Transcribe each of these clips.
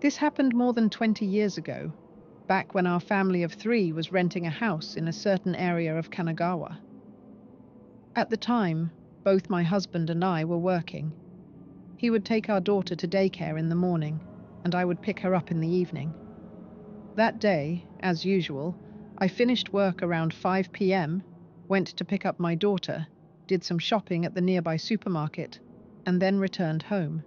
This happened more than 20 years ago, back when our family of 3 was renting a house in a certain area of Kanagawa. At the time, both my husband and I were working. He would take our daughter to daycare in the morning, and I would pick her up in the evening. That day, as usual, I finished work around 5 p.m., went to pick up my daughter, did some shopping at the nearby supermarket, and then returned home.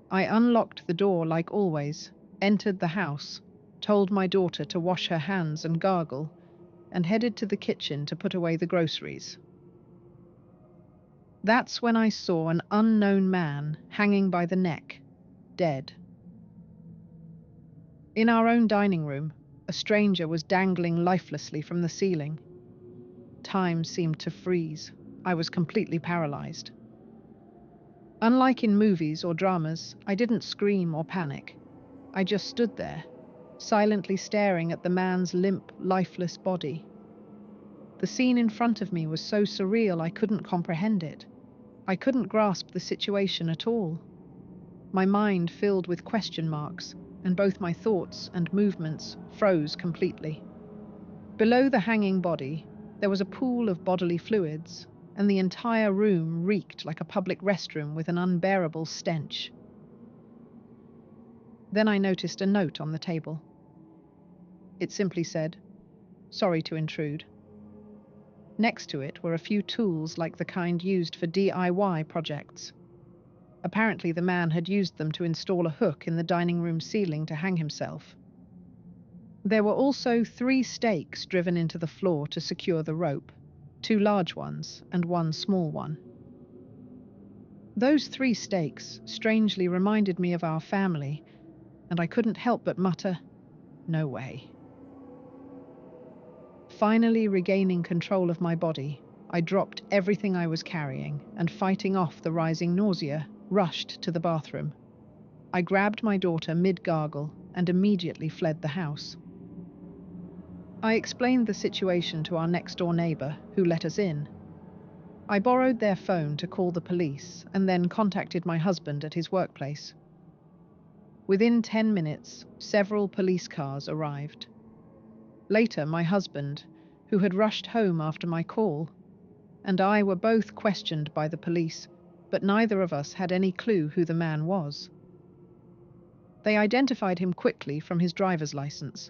I unlocked the door like always, entered the house, told my daughter to wash her hands and gargle, and headed to the kitchen to put away the groceries. That's when I saw an unknown man hanging by the neck, dead. In our own dining room, a stranger was dangling lifelessly from the ceiling. Time seemed to freeze. I was completely paralyzed. Unlike in movies or dramas, I didn't scream or panic. I just stood there, silently staring at the man's limp, lifeless body. The scene in front of me was so surreal I couldn't comprehend it. I couldn't grasp the situation at all. My mind filled with question marks, and both my thoughts and movements froze completely. Below the hanging body, there was a pool of bodily fluids, and the entire room reeked like a public restroom with an unbearable stench. Then I noticed a note on the table. It simply said, "Sorry to intrude." Next to it were a few tools like the kind used for DIY projects. Apparently the man had used them to install a hook in the dining room ceiling to hang himself. There were also 3 stakes driven into the floor to secure the rope, 2 large ones and 1 small one. Those 3 stakes strangely reminded me of our family, and I couldn't help but mutter, "No way." Finally regaining control of my body, I dropped everything I was carrying and, fighting off the rising nausea, rushed to the bathroom. I grabbed my daughter mid-gargle and immediately fled the house. I explained the situation to our next-door neighbor, who let us in. I borrowed their phone to call the police and then contacted my husband at his workplace. Within 10 minutes, several police cars arrived. Later, my husband, who had rushed home after my call, and I were both questioned by the police, but neither of us had any clue who the man was. They identified him quickly from his driver's license.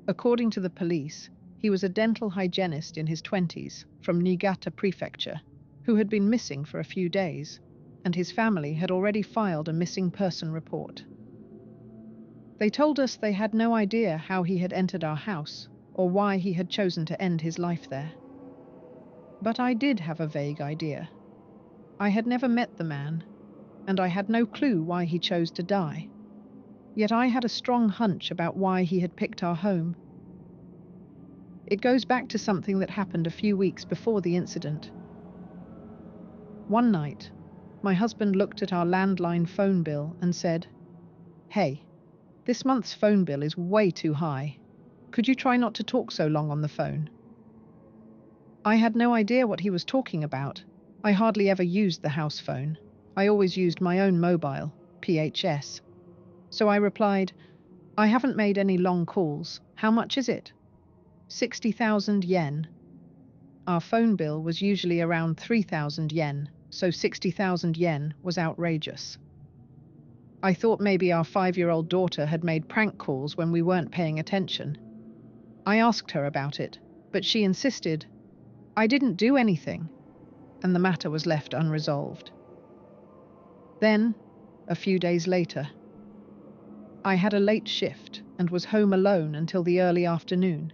According to the police, he was a dental hygienist in his 20s from Niigata Prefecture, who had been missing for a few days, and his family had already filed a missing person report. They told us they had no idea how he had entered our house or why he had chosen to end his life there. But I did have a vague idea. I had never met the man, and I had no clue why he chose to die. Yet I had a strong hunch about why he had picked our home. It goes back to something that happened a few weeks before the incident. One night, my husband looked at our landline phone bill and said, "Hey, this month's phone bill is way too high. Could you try not to talk so long on the phone?" I had no idea what he was talking about. I hardly ever used the house phone. I always used my own mobile, PHS. So I replied, "I haven't made any long calls. How much is it?" 60,000 yen. Our phone bill was usually around 3,000 yen, so 60,000 yen was outrageous. I thought maybe our 5-year-old daughter had made prank calls when we weren't paying attention. I asked her about it, but she insisted, "I didn't do anything," and the matter was left unresolved. Then, a few days later, I had a late shift and was home alone until the early afternoon.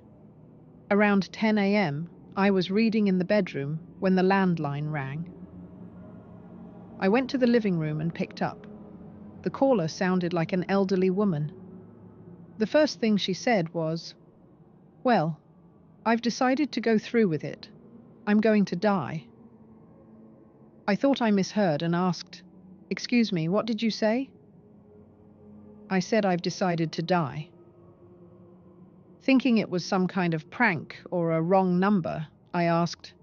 Around 10 a.m., I was reading in the bedroom when the landline rang. I went to the living room and picked up. The caller sounded like an elderly woman. The first thing she said was, "Well, I've decided to go through with it. I'm going to die." I thought I misheard and asked, "Excuse me, what did you say?" I said I've decided to die. Thinking it was some kind of prank or a wrong number, I asked,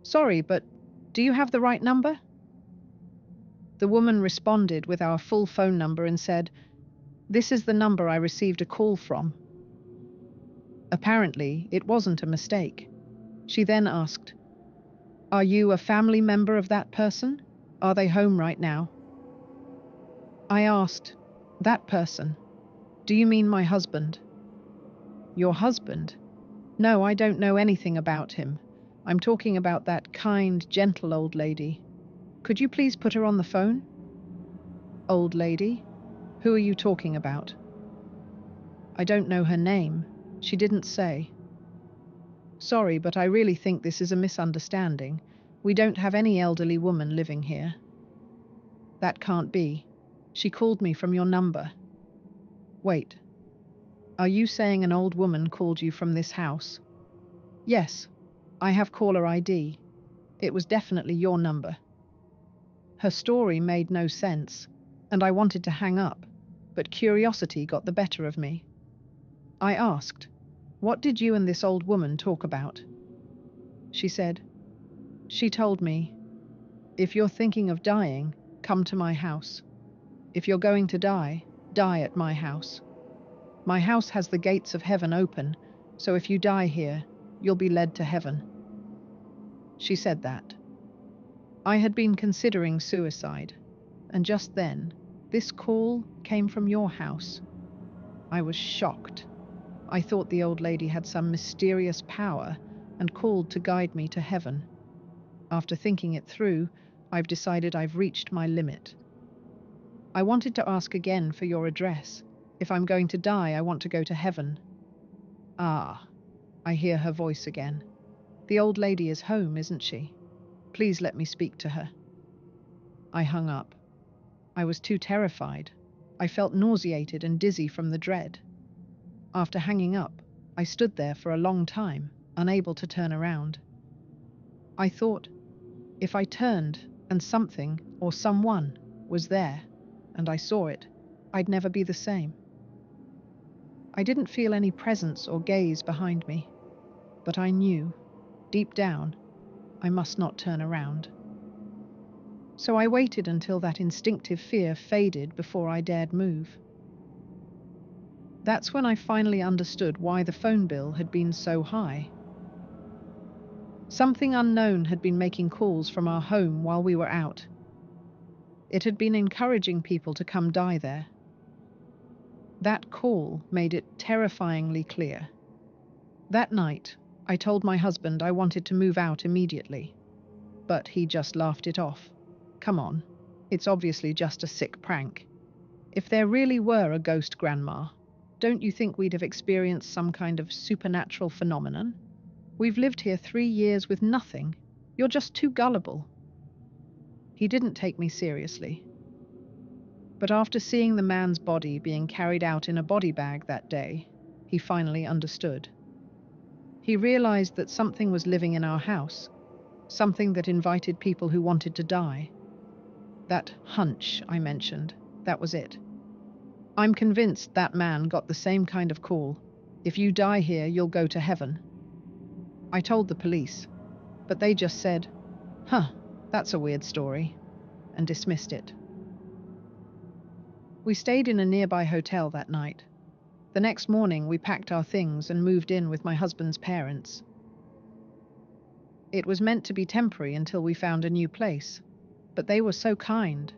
"Sorry, but do you have the right number?" The woman responded with our full phone number and said, "This is the number I received a call from." Apparently, it wasn't a mistake. She then asked, "Are you a family member of that person? Are they home right now?" I asked, "That person? Do you mean my husband?" "Your husband? No, I don't know anything about him. I'm talking about that kind, gentle old lady. Could you please put her on the phone?" "Old lady? Who are you talking about?" "I don't know her name. She didn't say." "Sorry, but I really think this is a misunderstanding. We don't have any elderly woman living here." "That can't be. She called me from your number." "Wait. Are you saying an old woman called you from this house?" "Yes. I have caller ID. It was definitely your number." Her story made no sense, and I wanted to hang up, but curiosity got the better of me. I asked, "What did you and this old woman talk about?" She told me, "If you're thinking of dying, come to my house. If you're going to die, die at my house. My house has the gates of heaven open, so if you die here, you'll be led to heaven." She said that. I had been considering suicide, and just then, this call came from your house. I was shocked. I thought the old lady had some mysterious power and called to guide me to heaven. After thinking it through, I've decided I've reached my limit. I wanted to ask again for your address. If I'm going to die, I want to go to heaven. "Ah," I hear her voice again. "The old lady is home, isn't she? Please let me speak to her." I hung up. I was too terrified. I felt nauseated and dizzy from the dread. After hanging up, I stood there for a long time, unable to turn around. I thought, if I turned and something or someone was there, and I saw it, I'd never be the same. I didn't feel any presence or gaze behind me, but I knew, deep down, I must not turn around. So I waited until that instinctive fear faded before I dared move. That's when I finally understood why the phone bill had been so high. Something unknown had been making calls from our home while we were out. It had been encouraging people to come die there. That call made it terrifyingly clear. That night, I told my husband I wanted to move out immediately, but he just laughed it off. "Come on, it's obviously just a sick prank. If there really were a ghost grandma, don't you think we'd have experienced some kind of supernatural phenomenon? We've lived here 3 years with nothing. You're just too gullible." He didn't take me seriously. But after seeing the man's body being carried out in a body bag that day, he finally understood. He realized that something was living in our house, something that invited people who wanted to die. That hunch I mentioned, that was it. I'm convinced that man got the same kind of call. "If you die here, you'll go to heaven." I told the police, but they just said, "Huh, that's a weird story," and dismissed it. We stayed in a nearby hotel that night. The next morning, we packed our things and moved in with my husband's parents. It was meant to be temporary until we found a new place, but they were so kind,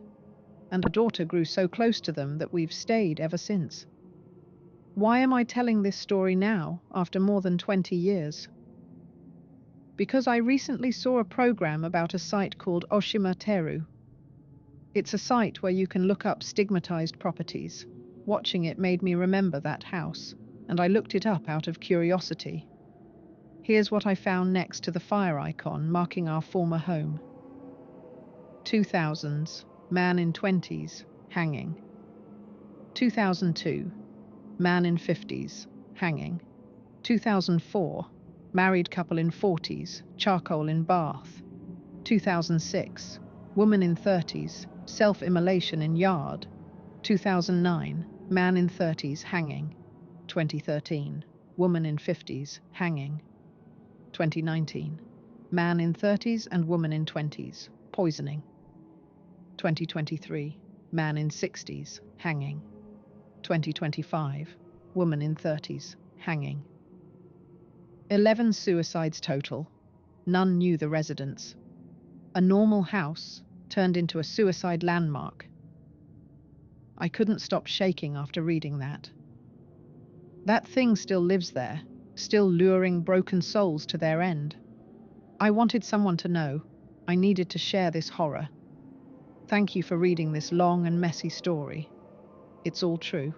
and our daughter grew so close to them that we've stayed ever since. Why am I telling this story now, after more than 20 years? Because I recently saw a program about a site called Oshima Teru. It's a site where you can look up stigmatized properties. Watching it made me remember that house, and I looked it up out of curiosity. Here's what I found next to the fire icon marking our former home. 2000s, man in 20s, hanging. 2002, man in 50s, hanging. 2004, married couple in 40s, charcoal in bath. 2006, woman in 30s, self-immolation in yard. 2009, man in 30s, hanging. 2013, woman in 50s, hanging. 2019, man in 30s and woman in 20s, poisoning. 2023, man in 60s, hanging. 2025, woman in 30s, hanging. 11 suicides total. None knew the residents. A normal house turned into a suicide landmark. I couldn't stop shaking after reading that. That thing still lives there, still luring broken souls to their end. I wanted someone to know. I needed to share this horror. Thank you for reading this long and messy story. It's all true.